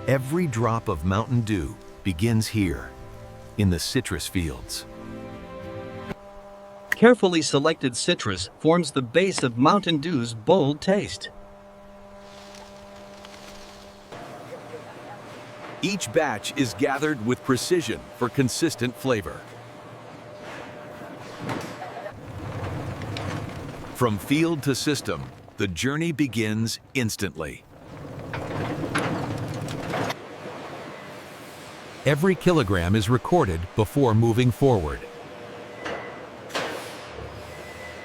Every drop of Mountain Dew begins here, in the citrus fields. Carefully selected citrus forms the base of Mountain Dew's bold taste. Each batch is gathered with precision for consistent flavor. From field to system, the journey begins instantly. Every kilogram is recorded before moving forward.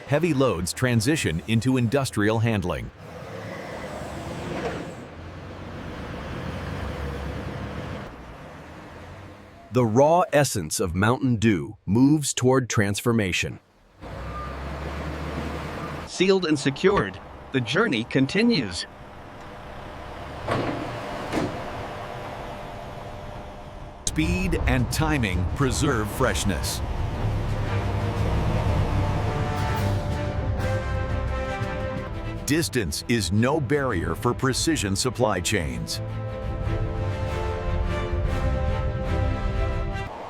Heavy loads transition into industrial handling. The raw essence of Mountain Dew moves toward transformation. Sealed and secured, the journey continues. Speed and timing preserve freshness. Distance is no barrier for precision supply chains.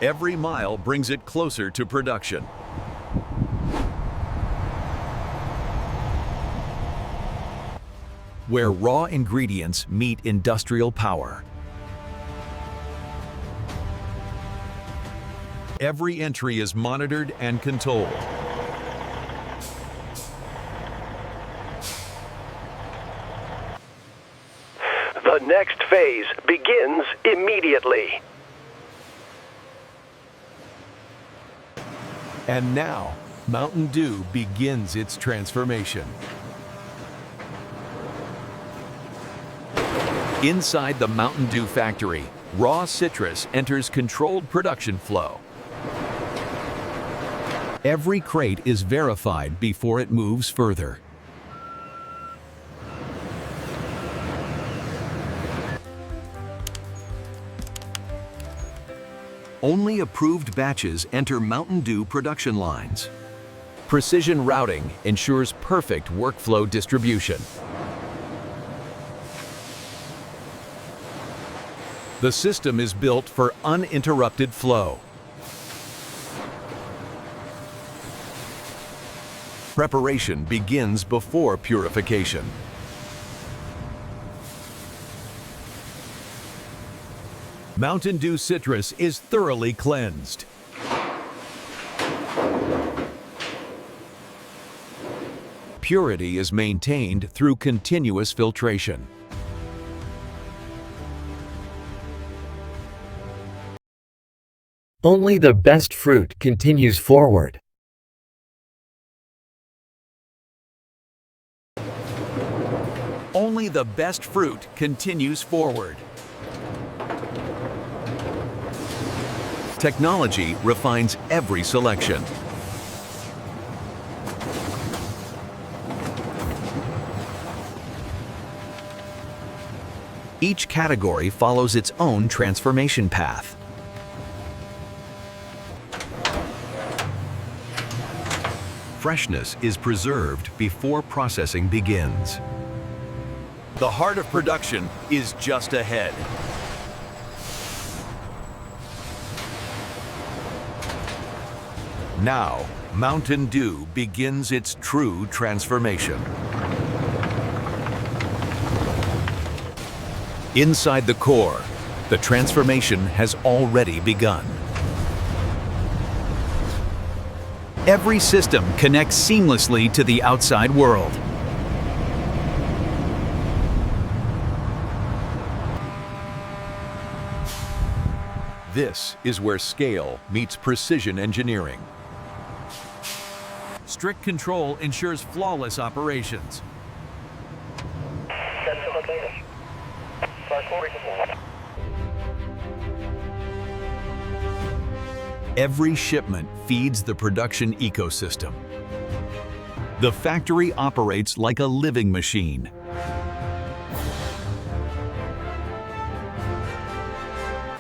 Every mile brings it closer to production. Where raw ingredients meet industrial power. Every entry is monitored and controlled. The next phase begins immediately. And now, Mountain Dew begins its transformation. Inside the Mountain Dew factory, raw citrus enters controlled production flow. Every crate is verified before it moves further. Only approved batches enter Mountain Dew production lines. Precision routing ensures perfect workflow distribution. The system is built for uninterrupted flow. Preparation begins before purification. Mountain Dew citrus is thoroughly cleansed. Purity is maintained through continuous filtration. Only the best fruit continues forward. Only the best fruit continues forward. Technology refines every selection. Each category follows its own transformation path. Freshness is preserved before processing begins. The heart of production is just ahead. Now, Mountain Dew begins its true transformation. Inside the core, the transformation has already begun. Every system connects seamlessly to the outside world. This is where scale meets precision engineering. Strict control ensures flawless operations. Every shipment feeds the production ecosystem. The factory operates like a living machine.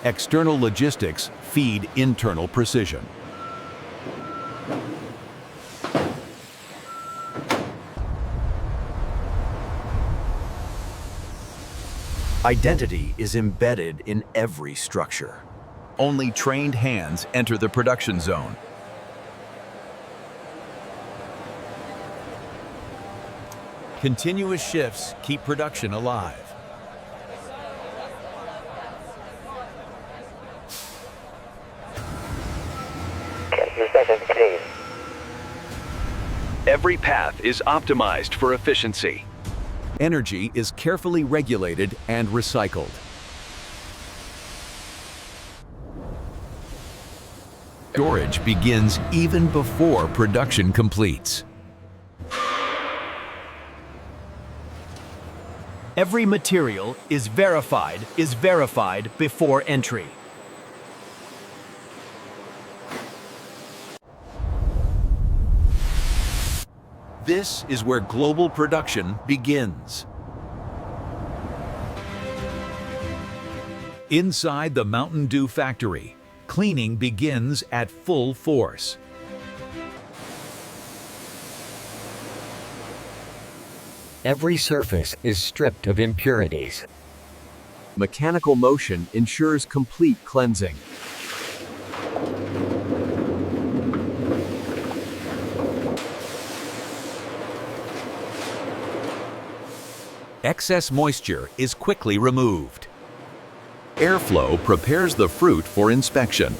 External logistics feed internal precision. Identity is embedded in every structure. Only trained hands enter the production zone. Continuous shifts keep production alive. Every path is optimized for efficiency. Energy is carefully regulated and recycled. Storage begins even before production completes. Every material is verified before entry. This is where global production begins. Inside the Mountain Dew factory, cleaning begins at full force. Every surface is stripped of impurities. Mechanical motion ensures complete cleansing. Excess moisture is quickly removed. Airflow prepares the fruit for inspection.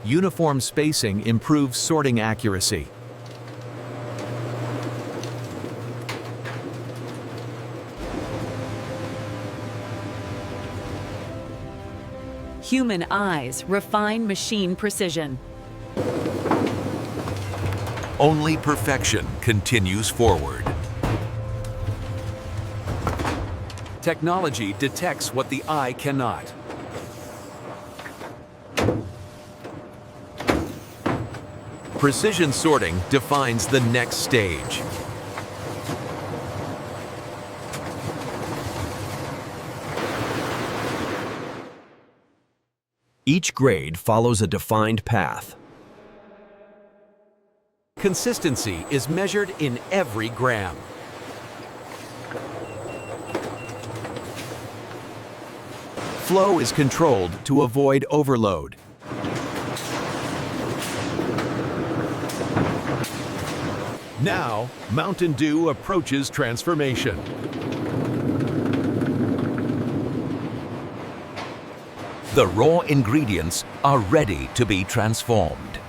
Uniform spacing improves sorting accuracy. Human eyes refine machine precision. Only perfection continues forward. Technology detects what the eye cannot. Precision sorting defines the next stage. Each grade follows a defined path. Consistency is measured in every gram. Flow is controlled to avoid overload. Now, Mountain Dew approaches transformation. The raw ingredients are ready to be transformed.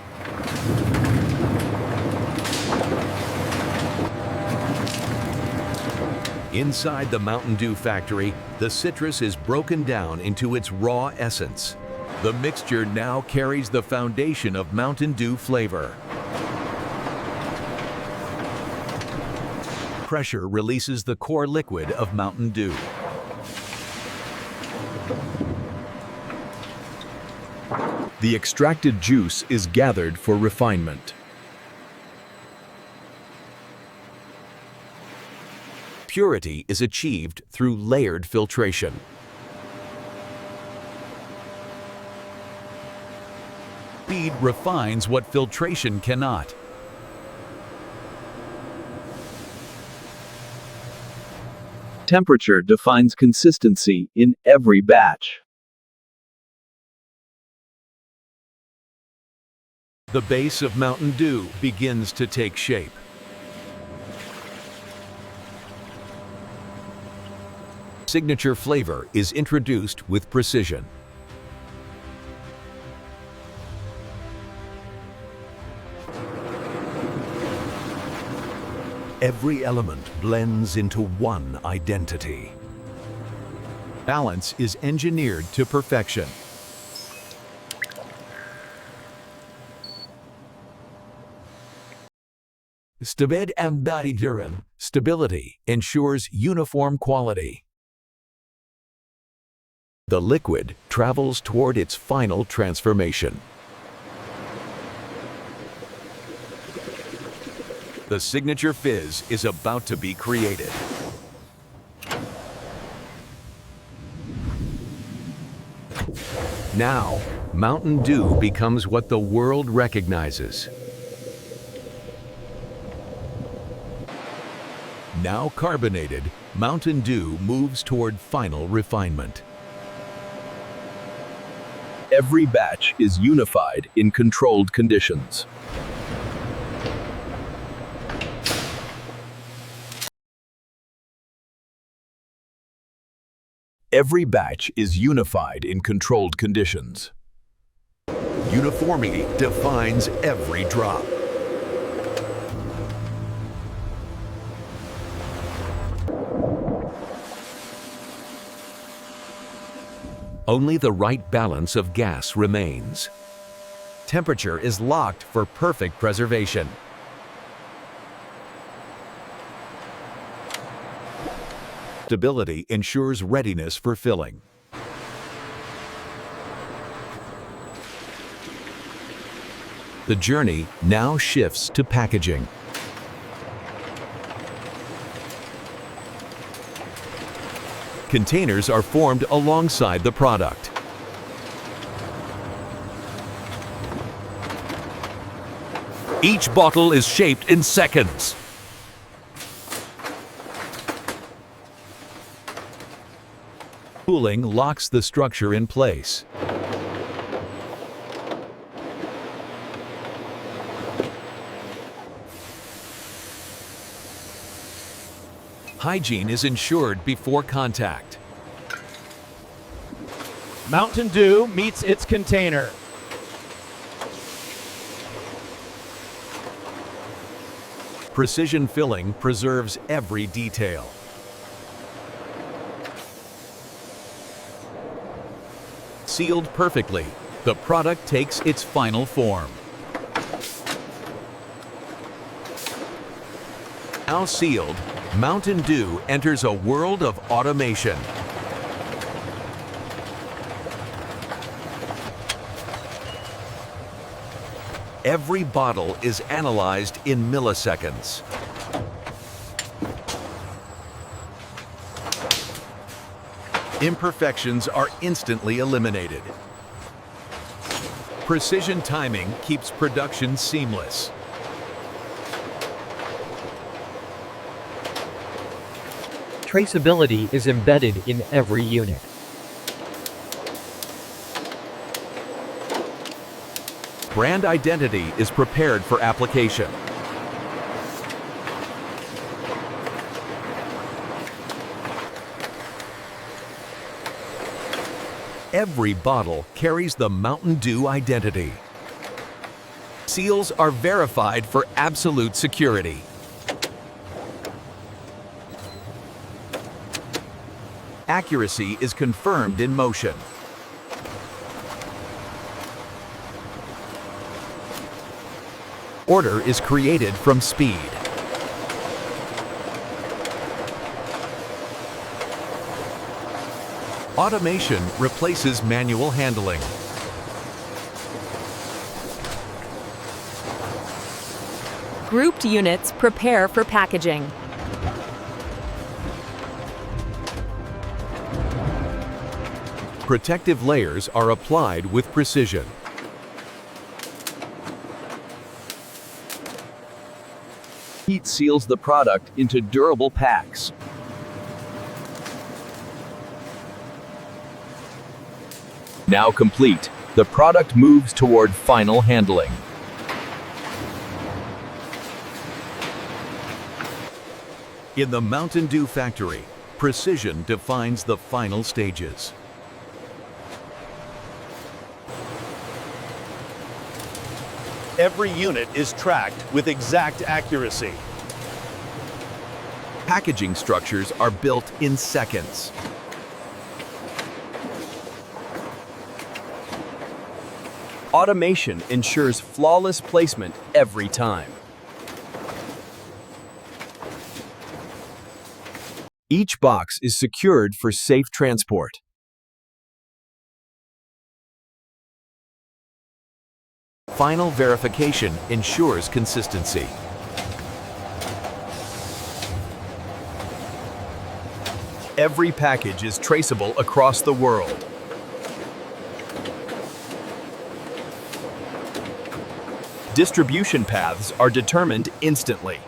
Inside the Mountain Dew factory, the citrus is broken down into its raw essence. The mixture now carries the foundation of Mountain Dew flavor. Pressure releases the core liquid of Mountain Dew. The extracted juice is gathered for refinement. Purity is achieved through layered filtration. Speed refines what filtration cannot. Temperature defines consistency in every batch. The base of Mountain Dew begins to take shape. Signature flavor is introduced with precision. Every element blends into one identity. Balance is engineered to perfection. Stability ensures uniform quality. The liquid travels toward its final transformation. The signature fizz is about to be created. Now, Mountain Dew becomes what the world recognizes. Now carbonated, Mountain Dew moves toward final refinement. Every batch is unified in controlled conditions. Every batch is unified in controlled conditions. Uniformity defines every drop. Only the right balance of gas remains. Temperature is locked for perfect preservation. Stability ensures readiness for filling. The journey now shifts to packaging. Containers are formed alongside the product. Each bottle is shaped in seconds. Cooling locks the structure in place. Hygiene is ensured before contact. Mountain Dew meets its container. Precision filling preserves every detail. Sealed perfectly, the product takes its final form. Now sealed, Mountain Dew enters a world of automation. Every bottle is analyzed in milliseconds. Imperfections are instantly eliminated. Precision timing keeps production seamless. Traceability is embedded in every unit. Brand identity is prepared for application. Every bottle carries the Mountain Dew identity. Seals are verified for absolute security. Accuracy is confirmed in motion. Order is created from speed. Automation replaces manual handling. Grouped units prepare for packaging. Protective layers are applied with precision. Heat seals the product into durable packs. Now complete, the product moves toward final handling. In the Mountain Dew factory, precision defines the final stages. Every unit is tracked with exact accuracy. Packaging structures are built in seconds. Automation ensures flawless placement every time. Each box is secured for safe transport. Final verification ensures consistency. Every package is traceable across the world. Distribution paths are determined instantly.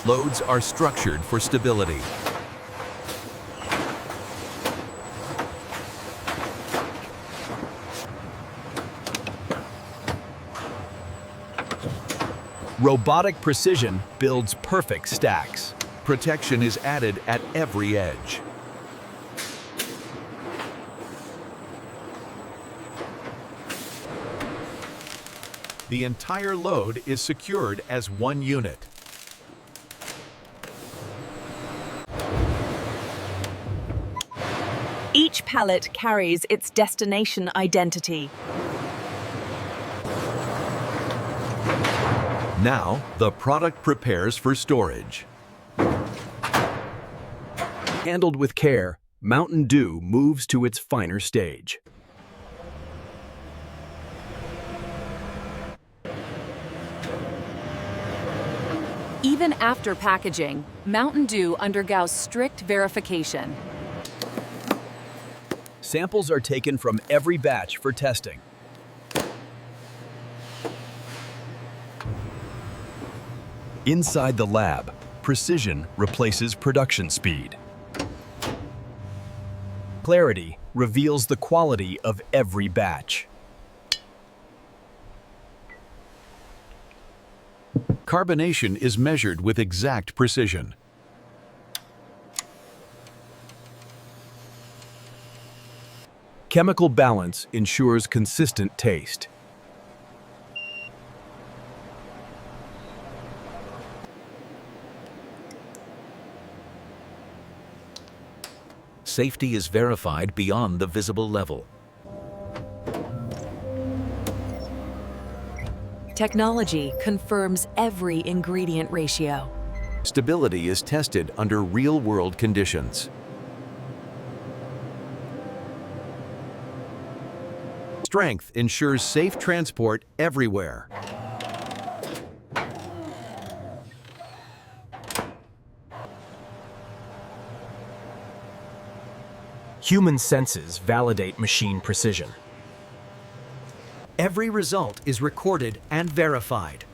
Loads are structured for stability. Robotic precision builds perfect stacks. Protection is added at every edge. The entire load is secured as one unit. Each pallet carries its destination identity. Now, the product prepares for storage. Handled with care, Mountain Dew moves to its finer stage. Even after packaging, Mountain Dew undergoes strict verification. Samples are taken from every batch for testing. Inside the lab, precision replaces production speed. Clarity reveals the quality of every batch. Carbonation is measured with exact precision. Chemical balance ensures consistent taste. Safety is verified beyond the visible level. Technology confirms every ingredient ratio. Stability is tested under real-world conditions. Strength ensures safe transport everywhere. Human senses validate machine precision. Every result is recorded and verified.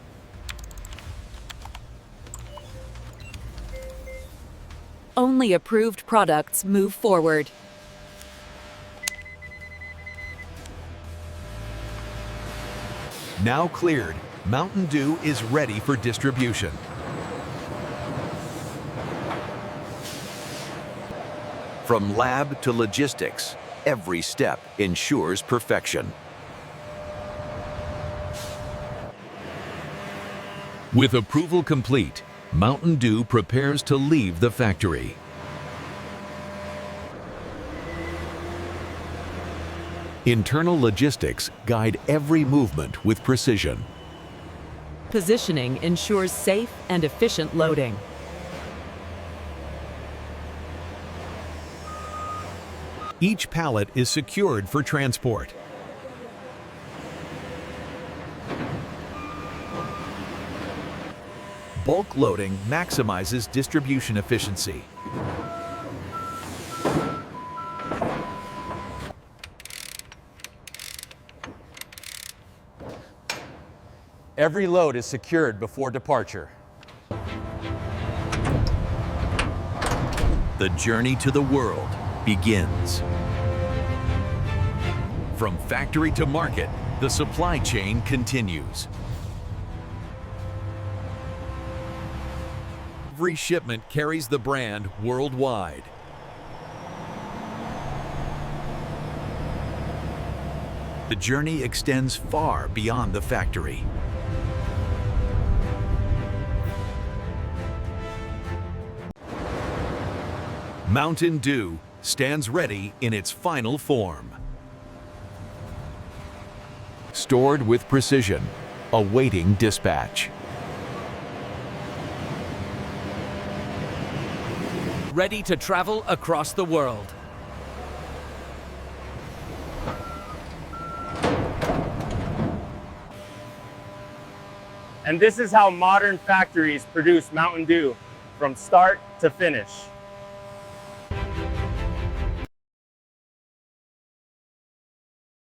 Only approved products move forward. Now cleared, Mountain Dew is ready for distribution. From lab to logistics, every step ensures perfection. With approval complete, Mountain Dew prepares to leave the factory. Internal logistics guide every movement with precision. Positioning ensures safe and efficient loading. Each pallet is secured for transport. Bulk loading maximizes distribution efficiency. Every load is secured before departure. The journey to the world begins. From factory to market, the supply chain continues. Every shipment carries the brand worldwide. The journey extends far beyond the factory. Mountain Dew stands ready in its final form. Stored with precision, awaiting dispatch. Ready to travel across the world. And this is how modern factories produce Mountain Dew from start to finish.